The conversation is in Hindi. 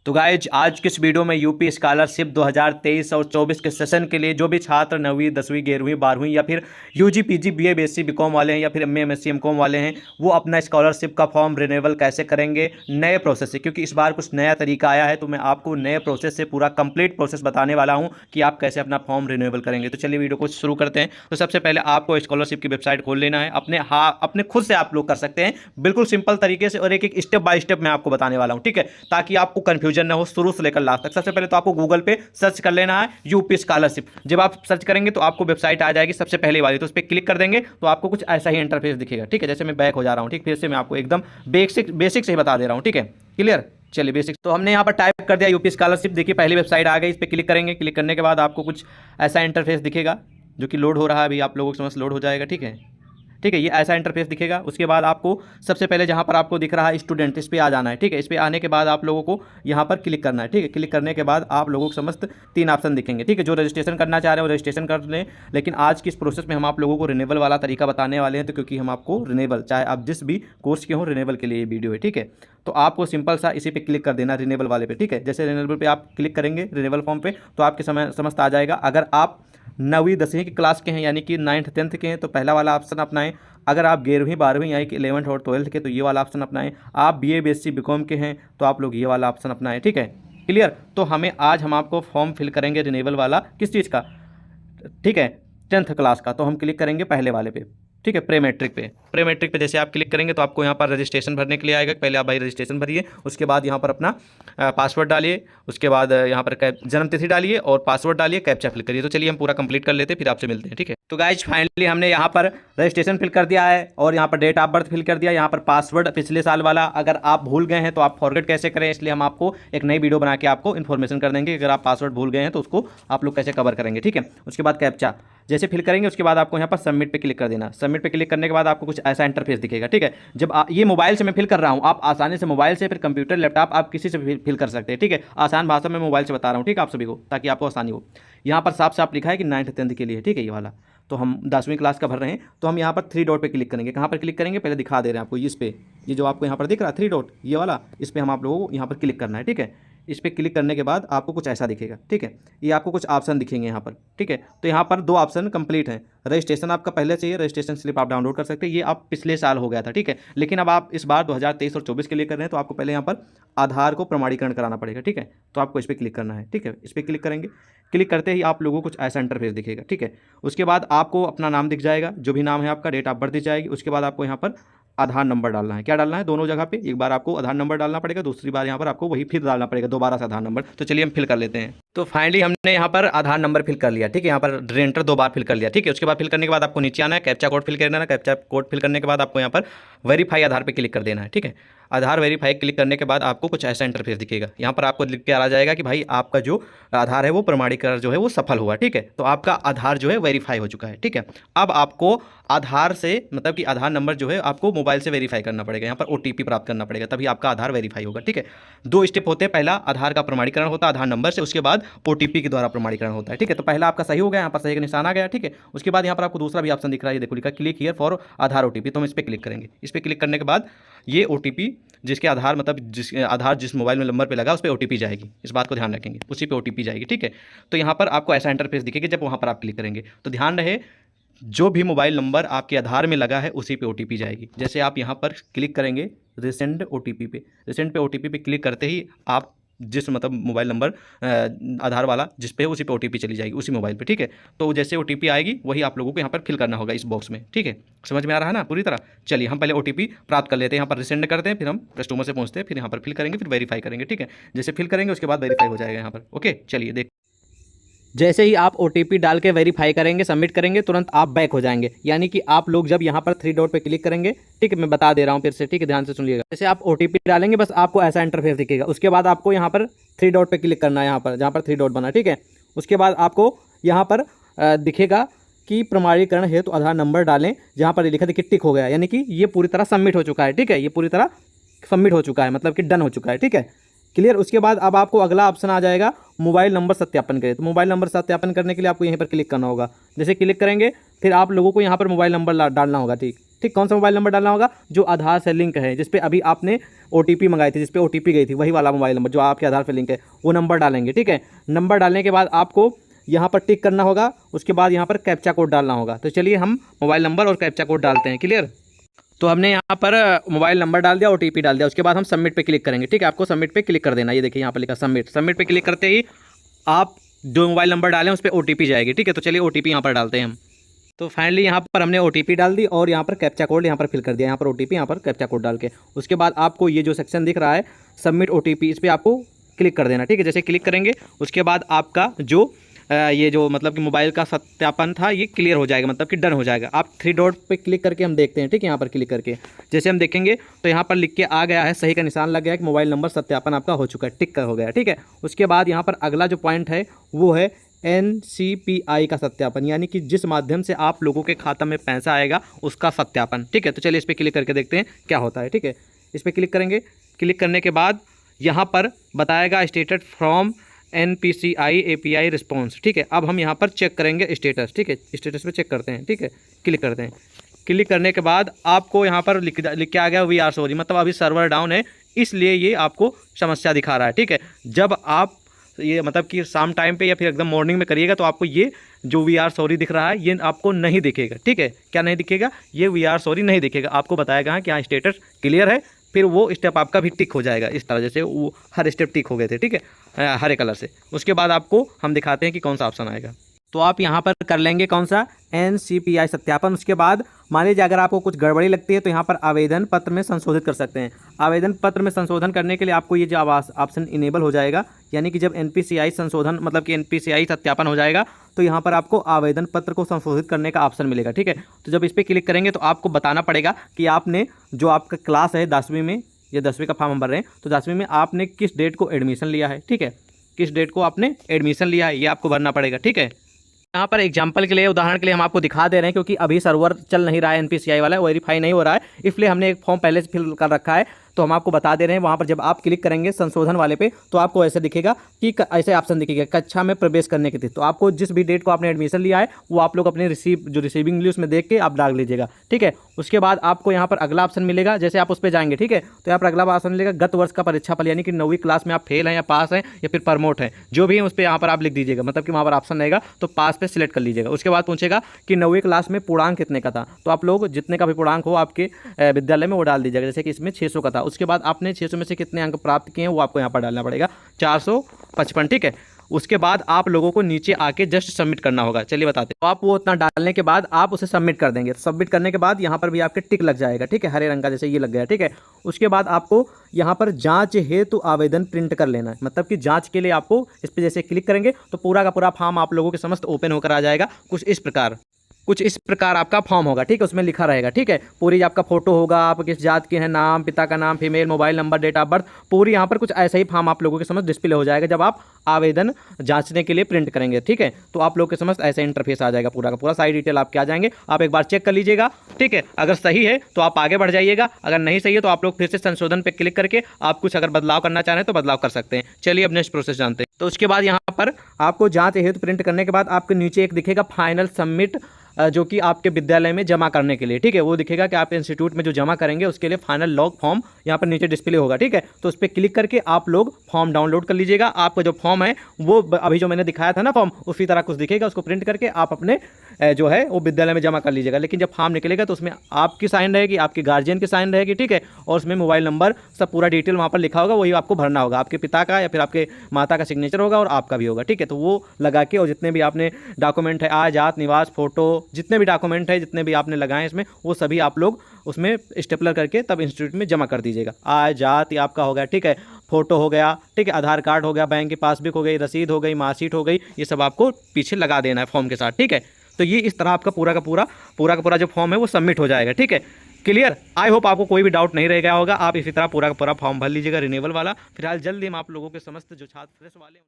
तो गाइज आज के इस वीडियो में यूपी स्कॉलरशिप 2023 और 24 के सेशन के लिए जो भी छात्र 9वीं 10वीं 11वीं 12वीं या फिर UG PG BA BSc BCom वाले हैं या फिर एमए एमएससी एमकॉम वाले हैं, वो अपना स्कॉलरशिप का फॉर्म रिन्यूएबल कैसे करेंगे नए प्रोसेस से। क्योंकि इस बार कुछ नया तरीका आया है, तो मैं आपको नए प्रोसेस से पूरा कंप्लीट प्रोसेस बताने वाला हूँ कि आप कैसे अपना फॉर्म रिन्यूएबल करेंगे। तो चलिए वीडियो को शुरू करते हैं। तो सबसे पहले आपको स्कॉलरशिप की वेबसाइट खोल लेना है। अपने खुद से आप लोग कर सकते हैं, बिल्कुल सिंपल तरीके से, और एक एक स्टेप बाय स्टेप मैं आपको बताने वाला हूँ, ठीक है, ताकि आपको कंफ्यूजन ना हो शुरू से लेकर लास्ट तक। सबसे पहले तो आपको गूगल पे सर्च कर लेना है यूपी स्कॉलरशिप। जब आप सर्च करेंगे तो आपको वेबसाइट आ जाएगी सबसे पहले वाली, तो उस पर क्लिक कर देंगे तो आपको कुछ ऐसा ही इंटरफेस दिखेगा, ठीक है। जैसे मैं बैक हो जा रहा हूँ, ठीक, फिर से मैं आपको एकदम बेसिक से ही बता दे रहा हूँ, ठीक है, क्लियर। चलिए बेसिक तो हमने यहाँ पर टाइप कर दिया यूपी स्कॉलरशिप। देखिए पहली वेबसाइट आ गई, इस पर क्लिक करेंगे। क्लिक करने के बाद आपको कुछ ऐसा इंटरफेस दिखेगा जो कि लोड हो रहा है, अभी आप लोगों को समझ लोड हो जाएगा, ठीक है, ठीक है। ये ऐसा इंटरफेस दिखेगा। उसके बाद आपको सबसे पहले जहाँ पर आपको दिख रहा है स्टूडेंट, इस पर आ जाना है, ठीक है। इस पर आने के बाद आप लोगों को यहाँ पर क्लिक करना है, ठीक है। क्लिक करने के बाद आप लोगों को समस्त 3 ऑप्शन दिखेंगे, ठीक है। जो रजिस्ट्रेशन करना चाह रहे हैं वो रजिस्ट्रेशन कर लें, लेकिन आज की इस प्रोसेस में हम आप लोगों को रिन्यूएबल वाला तरीका बताने वाले हैं। तो क्योंकि हम आपको रिन्यूएबल, चाहे आप जिस भी कोर्स के हों, रिन्यूएबल के लिए ये वीडियो है, ठीक है। तो आपको सिंपल सा इसी पे क्लिक कर देना, रिन्यूएबल वाले पे, ठीक है। जैसे रिन्यूएबल पे आप क्लिक करेंगे रिन्यूएबल फॉर्म पे, तो आपके समस्त आ जाएगा। अगर आप 9वीं 10वीं की क्लास के हैं, यानी कि 9th 10th के हैं, तो पहला वाला ऑप्शन अपनाएं। अगर आप 11वीं 12वीं यानी कि 11th और 12th के, तो ये वाला ऑप्शन अपनाएं। आप बीए बीएससी बीकॉम के हैं तो आप लोग ये वाला ऑप्शन अपनाएं, ठीक है, क्लियर। तो आज हम आपको फॉर्म फिल करेंगे रिन्यूएबल वाला, किस चीज़ का, ठीक है, 10th क्लास का। तो हम क्लिक करेंगे पहले वाले पे, ठीक है, प्री मैट्रिक पे जैसे आप क्लिक करेंगे तो आपको यहाँ पर रजिस्ट्रेशन भरने के लिए आएगा। पहले आप भाई रजिस्ट्रेशन भरिए, उसके बाद यहाँ पर अपना पासवर्ड डालिए, उसके बाद यहाँ पर जन्म तिथि डालिए और पासवर्ड डालिए, कैप्चा फिल करिए। तो चलिए हम पूरा कंप्लीट कर लेते हैं, फिर आपसे मिलते हैं, ठीक है। तो गाइज फाइनली हमने यहाँ पर रजिस्ट्रेशन फिल कर दिया है और यहाँ पर डेट ऑफ बर्थ फिल कर दिया। यहाँ पर पासवर्ड पिछले साल वाला अगर आप भूल गए हैं तो आप फॉरगेट कैसे करें, इसलिए हम आपको एक नई वीडियो बना के आपको इन्फॉर्मेशन कर देंगे। अगर आप पासवर्ड भूल गए हैं तो उसको आप लोग कैसे कवर करेंगे, ठीक है। उसके बाद कैप्चा जैसे फिल करेंगे, उसके बाद आपको यहाँ पर सबमिट पे क्लिक कर देना। सबमिट पे क्लिक करने के बाद आपको कुछ ऐसा इंटरफेस दिखेगा, ठीक है। जब ये मोबाइल से मैं फिल कर रहा हूँ, आप आसानी से मोबाइल से, फिर कंप्यूटर लैपटॉप, आप किसी से भी फिल कर सकते हैं, ठीक है। आसान भाषा में मोबाइल से बता रहा हूँ, ठीक है, आप सभी को, ताकि आपको आसानी हो। यहाँ पर साफ साफ लिखा है कि 9th 10th के लिए, ठीक है, ये वाला। तो हम 10वीं क्लास का भर रहे हैं, तो हम यहाँ पर 3 डॉट पे क्लिक करेंगे। कहाँ पर क्लिक करेंगे पहले दिखा दे रहे हैं आपको, इस पे, ये जो आपको यहाँ पर दिख रहा है 3 डॉट, ये वाला, इस पर हम आप लोगों को यहाँ पर क्लिक करना है, ठीक है। इस पर क्लिक करने के बाद आपको कुछ ऐसा दिखेगा, ठीक है। ये आपको कुछ ऑप्शन दिखेंगे यहाँ पर, ठीक है। तो यहाँ पर 2 ऑप्शन कंप्लीट हैं। रजिस्ट्रेशन आपका पहले से ही, रजिस्ट्रेशन स्लिप आप डाउनलोड कर सकते हैं, ये आप पिछले साल हो गया था, ठीक है। लेकिन अब आप इस बार 2023 और 24 के लिए कर रहे हैं, तो आपको पहले यहाँ पर आधार को प्रमाणीकरण कराना पड़ेगा, ठीक है। तो आपको इस पर क्लिक करना है, ठीक है। इस पर क्लिक करेंगे, क्लिक करते ही आप लोगों को कुछ ऐसा इंटरफेस दिखेगा, ठीक है। उसके बाद आपको अपना नाम दिख जाएगा, जो भी नाम है आपका, डेट ऑफ बर्थ दिख जाएगी। उसके बाद आपको यहाँ पर आधार नंबर डालना है। क्या डालना है, दोनों जगह पे, एक बार आपको आधार नंबर डालना पड़ेगा, दूसरी बार यहाँ पर आपको वही फिर डालना पड़ेगा दोबारा से आधार नंबर। तो चलिए हम फिल कर लेते हैं। तो फाइनली हमने यहाँ पर आधार नंबर फिल कर लिया, ठीक है। यहाँ पर रेंटर 2 बार फिल कर लिया, ठीक है। उसके बाद फिल करने के बाद आपको नीचे आना है, कैप्चा कोड फिल करना है। कैप्चा कोड फिल करने के बाद आपको यहाँ पर वेरीफाई आधार पे क्लिक कर देना है, ठीक है। आधार वेरीफाई क्लिक करने के बाद आपको कुछ ऐसा इंटरफेस दिखेगा। यहाँ पर आपको लिख के आ जाएगा कि भाई आपका जो आधार है वो प्रमाणीकरण जो है वो सफल हुआ, ठीक है। तो आपका आधार जो है वेरीफाई हो चुका है, ठीक है। अब आपको आधार से, मतलब कि आधार नंबर जो है आपको मोबाइल से वेरीफाई करना पड़ेगा। यहाँ पर ओटीपी प्राप्त करना पड़ेगा, तभी आपका आधार वेरीफाई होगा, ठीक है। 2 स्टेप होते हैं, पहला आधार का प्रमाणीकरण होता है आधार नंबर से, उसके बाद ओटीपी के द्वारा प्रमाणीकरण होता है, ठीक है। तो पहला आपका सही हो गया, यहाँ पर सही का निशान आ गया, ठीक है। उसके बाद यहाँ पर आपको दूसरा भी ऑप्शन दिख रहा है, देखो लिखा click here for Aadhaar OTP. तो हम इस पर क्लिक करेंगे। इस पर क्लिक करने के बाद ये ओटीपी जिसके आधार, मतलब जिस मोबाइल में नंबर पे लगा उस पर ओटीपी जाएगी, इस बात को ध्यान रखेंगे, उसी पे ओटीपी जाएगी, ठीक है। तो यहाँ पर आपको ऐसा इंटरफेस दिखेगा जब वहाँ पर आप क्लिक करेंगे। तो ध्यान रहे, जो भी मोबाइल नंबर आपके आधार में लगा है उसी पे ओटीपी जाएगी। जैसे आप यहाँ पर क्लिक करेंगे रिसेंट ओटीपी पे, रिसेंट पे ओटीपी पे क्लिक करते ही आप जिस, मतलब मोबाइल नंबर आधार वाला जिस पे है उसी पे ओटीपी चली जाएगी, उसी मोबाइल पे, ठीक है। तो जैसे ओटीपी आएगी वही आप लोगों को यहाँ पर फिल करना होगा इस बॉक्स में, ठीक है। समझ में आ रहा है ना पूरी तरह। चलिए हम पहले ओटीपी प्राप्त कर लेते हैं, यहाँ पर रिसेंड करते हैं, फिर हम कस्टमर से पहुँचते हैं, फिर यहाँ पर फिल करेंगे, फिर वेरीफाई करेंगे, ठीक है। जैसे फिल करेंगे उसके बाद वेरीफाई हो जाएगा यहाँ पर, ओके। चलिए देख, जैसे ही आप ओटीपी डाल के वेरीफाई करेंगे, सबमिट करेंगे, तुरंत आप बैक हो जाएंगे। यानी कि आप लोग जब यहाँ पर 3 डॉट पे क्लिक करेंगे, ठीक है, मैं बता दे रहा हूँ फिर से, ठीक है, ध्यान से सुनिएगा। जैसे आप ओटीपी डालेंगे बस आपको ऐसा इंटरफेस दिखेगा। उसके बाद आपको यहाँ पर 3 डॉट पे क्लिक करना है, यहाँ पर जहाँ पर 3 डॉट बना, ठीक है। उसके बाद आपको यहाँ पर दिखेगा कि प्रमाणीकरण हेतु तो आधार नंबर डालें, जहाँ पर लिखा था कि टिक हो गया, यानी कि ये पूरी तरह सबमिट हो चुका है, ठीक है। ये पूरी तरह सबमिट हो चुका है, मतलब कि डन हो चुका है, ठीक है, क्लियर। उसके बाद अब आपको अगला ऑप्शन आ जाएगा मोबाइल नंबर सत्यापन करें। तो मोबाइल नंबर सत्यापन करने के लिए आपको यहीं पर क्लिक करना होगा। जैसे क्लिक करेंगे फिर आप लोगों को यहाँ पर मोबाइल नंबर डालना होगा, ठीक ठीक। कौन सा मोबाइल नंबर डालना होगा, जो आधार से लिंक है, जिस पे अभी आपने OTP मंगाई थी, जिस पे OTP गई थी, वही वाला मोबाइल नंबर जो आपके आधार पे लिंक है, वो नंबर डालेंगे। ठीक है, नंबर डालने के बाद आपको यहाँ पर टिक करना होगा, उसके बाद यहाँ पर कैप्चा कोड डालना होगा। तो चलिए हम मोबाइल नंबर और कैप्चा कोड डालते हैं। क्लियर? तो हमने यहाँ पर मोबाइल नंबर डाल दिया, OTP डाल दिया, उसके बाद हम सबमिट पे क्लिक करेंगे। ठीक है, आपको सबमिट पे क्लिक कर देना। ये देखिए यहाँ पर लिखा सबमिट। सबमिट पे क्लिक करते ही आप जो मोबाइल नंबर डालें उस पर OTP जाएगी। ठीक है, तो चलिए OTP यहाँ पर डालते हैं हम। तो फाइनली यहाँ पर हमने OTP डाल दी और यहाँ पर कैप्चा कोड यहाँ पर फिल कर दिया। यहाँ पर OTP, यहाँ पर कैप्चा कोड डाल के उसके बाद आपको ये जो सेक्शन दिख रहा है सबमिट OTP, इस पर आपको क्लिक कर देना। ठीक है, जैसे क्लिक करेंगे उसके बाद आपका जो ये जो मतलब कि मोबाइल का सत्यापन था ये क्लियर हो जाएगा, मतलब कि डन हो जाएगा। आप 3 डॉट पे क्लिक करके हम देखते हैं। ठीक है, यहाँ पर क्लिक करके जैसे हम देखेंगे तो यहाँ पर लिख के आ गया है, सही का निशान लग गया है कि मोबाइल नंबर सत्यापन आपका हो चुका है, टिक हो गया। ठीक है, उसके बाद यहाँ पर अगला जो पॉइंट है वो है NCPI का सत्यापन, यानी कि जिस माध्यम से आप लोगों के खाता में पैसा आएगा उसका सत्यापन। ठीक है, तो चलिए इस पर क्लिक करके देखते हैं क्या होता है। ठीक है, इस पर क्लिक करेंगे। क्लिक करने के बाद यहाँ पर बताएगा status from NPCI API response. ठीक है, अब हम यहाँ पर चेक करेंगे स्टेटस। ठीक है, स्टेटस पे चेक करते हैं। ठीक है, क्लिक करते हैं। क्लिक करने के बाद आपको यहाँ पर लिख के आ गया VR सॉरी, मतलब अभी सर्वर डाउन है इसलिए ये आपको समस्या दिखा रहा है। ठीक है, जब आप ये मतलब कि शाम टाइम पे या फिर एकदम मॉर्निंग में करिएगा तो आपको ये जो VR सॉरी दिख रहा है ये आपको नहीं दिखेगा। ठीक है, क्या नहीं दिखेगा? ये VR सॉरी नहीं दिखेगा, आपको बताएगा कि हाँ स्टेटस क्लियर है, फिर वो स्टेप आपका भी टिक हो जाएगा इस तरह, जैसे वो हर स्टेप टिक हो गए थे। ठीक है, हरे कलर से। उसके बाद आपको हम दिखाते हैं कि कौन सा ऑप्शन आएगा। तो आप यहाँ पर कर लेंगे कौन सा NCPI सत्यापन। उसके बाद मान लीजिए अगर आपको कुछ गड़बड़ी लगती है तो यहाँ पर आवेदन पत्र में संशोधित कर सकते हैं। आवेदन पत्र में संशोधन करने के लिए आपको ये जो ऑप्शन इनेबल हो जाएगा, यानी कि जब NPCI संशोधन मतलब कि NPCI सत्यापन हो जाएगा तो यहाँ पर आपको आवेदन पत्र को संशोधित करने का ऑप्शन मिलेगा। ठीक है, तो जब इस पर क्लिक करेंगे तो आपको बताना पड़ेगा कि आपने जो आपका क्लास है 10वीं में, ये 10वीं का फॉर्म हम भर रहे हैं, तो 10वीं में आपने किस डेट को एडमिशन लिया है। ठीक है, किस डेट को आपने एडमिशन लिया है ये आपको भरना पड़ेगा। ठीक है, यहाँ पर एग्जाम्पल के लिए, उदाहरण के लिए हम आपको दिखा दे रहे हैं क्योंकि अभी सर्वर चल नहीं रहा है, NPCI वाला वेरीफाई नहीं हो रहा है, इसलिए हमने एक फॉर्म पहले से फिल कर रखा है। तो हम आपको बता दे रहे हैं, वहाँ पर जब आप क्लिक करेंगे संशोधन वाले पे तो आपको ऐसे दिखेगा कि ऐसे ऑप्शन दिखेगा कक्षा में प्रवेश करने की तिथि। तो आपको जिस भी डेट को आपने एडमिशन लिया है वो आप लोग अपने रिसीविंग लिस्ट में देख के आप डाल लीजिएगा। ठीक है, उसके बाद आपको यहाँ पर अगला ऑप्शन मिलेगा, जैसे आप उस पर जाएंगे। ठीक है, तो यहाँ पर अगला ऑप्शन मिलेगा गत वर्ष का परीक्षा फल, यानी कि 9वीं क्लास में आप फेल हैं या पास हैं या फिर प्रमोट हैं, जो भी है उस पर यहाँ पर आप लिख दीजिएगा, मतलब कि वहाँ पर ऑप्शन रहेगा तो पास पे सिलेक्ट कर लीजिएगा। उसके बाद पूछेगा कि 9वीं क्लास में पूर्णांक कितने का था, तो आप लोग जितने का भी पूर्णांक हो आपके विद्यालय में वो डाल दीजिएगा, जैसे कि इसमें 600 का था। उसके बाद आपने 600 में से कितने अंक प्राप्त किए हैं वो आपको यहाँ पर डालना पड़ेगा, 455। ठीक है, उसके बाद आप लोगों को नीचे आके जस्ट सबमिट करना होगा। चलिए बताते हैं। तो आप वो उतना डालने के बाद आप उसे सबमिट कर देंगे। सबमिट करने के बाद यहाँ पर भी आपके टिक लग जाएगा। ठीक है, हरे रंग का जैसे ये लग गया। ठीक है, उसके बाद आपको यहाँ पर जांच हेतु आवेदन प्रिंट कर लेना है, मतलब कि जांच के लिए आपको इस पर जैसे क्लिक करेंगे तो पूरा का पूरा फॉर्म आप लोगों के समस्त ओपन होकर आ जाएगा। कुछ इस प्रकार आपका फॉर्म होगा। ठीक है, उसमें लिखा रहेगा। ठीक है, पूरी आपका फोटो होगा, आप किस जात के हैं, नाम, पिता का नाम, female, mobile number, date of birth, पूरी यहाँ पर कुछ ऐसा ही फॉर्म आप लोगों के समझ डिस्प्ले हो जाएगा जब आप आवेदन जांचने के लिए प्रिंट करेंगे। ठीक है, तो आप लोग के समझ ऐसा इंटरफेस आ जाएगा, पूरा का पूरा सारी डिटेल आपके आ जाएंगे। आप एक बार चेक कर लीजिएगा। ठीक है, अगर सही है तो आप आगे बढ़ जाइएगा, अगर नहीं सही है तो आप लोग फिर से संशोधन पर क्लिक करके आप कुछ अगर बदलाव करना चाह रहे हैं तो बदलाव कर सकते हैं। चलिए अब नेक्स्ट प्रोसेस जानते हैं। तो उसके बाद यहाँ पर आपको जांच हेतु प्रिंट करने के बाद आपके नीचे एक दिखेगा फाइनल सबमिट, जो कि आपके विद्यालय में जमा करने के लिए। ठीक है, वो दिखेगा कि आप इंस्टीट्यूट में जो जमा करेंगे उसके लिए फाइनल लॉग फॉर्म यहाँ पर नीचे डिस्प्ले होगा। ठीक है, तो उस पर क्लिक करके आप लोग फॉर्म डाउनलोड कर लीजिएगा। आपका जो फॉर्म है वो अभी जो मैंने दिखाया था ना फॉर्म, उसी तरह कुछ दिखेगा, उसको प्रिंट करके आप अपने जो है वो विद्यालय में जमा कर लीजिएगा। लेकिन जब फॉर्म निकलेगा तो उसमें आपकी साइन रहेगी, आपके गार्जियन की साइन रहेगी। ठीक है, और उसमें मोबाइल नंबर सब पूरा डिटेल वहाँ पर लिखा होगा, वही आपको भरना होगा। आपके पिता का या फिर आपके माता का सिग्नेचर होगा और आपका भी होगा। ठीक है, तो वो लगा के और जितने भी आपने डॉक्यूमेंट है, आय, जात, निवास, फोटो, जितने भी डॉक्यूमेंट है, जितने भी आपने लगाए इसमें, वो सभी आप लोग उसमें स्टेपलर करके तब इंस्टीट्यूट में जमा कर दीजिएगा। आय, जात ये आपका हो गया। ठीक है, फोटो हो गया। ठीक है, आधार कार्ड हो गया, बैंक की पासबुक हो गई, रसीद हो गई, मार्कशीट हो गई, ये सब आपको पीछे लगा देना है फॉर्म के साथ। ठीक है, तो ये इस तरह आपका पूरा का पूरा जो फॉर्म है वो सबमिट हो जाएगा। ठीक है, क्लियर? आई होप आपको कोई भी डाउट नहीं रह गया होगा। आप इसी तरह पूरा का पूरा फॉर्म भर लीजिएगा रिन्यूअल वाला। फिलहाल जल्दी हम आप लोगों के समस्त जो छात्र फ्रेश वाले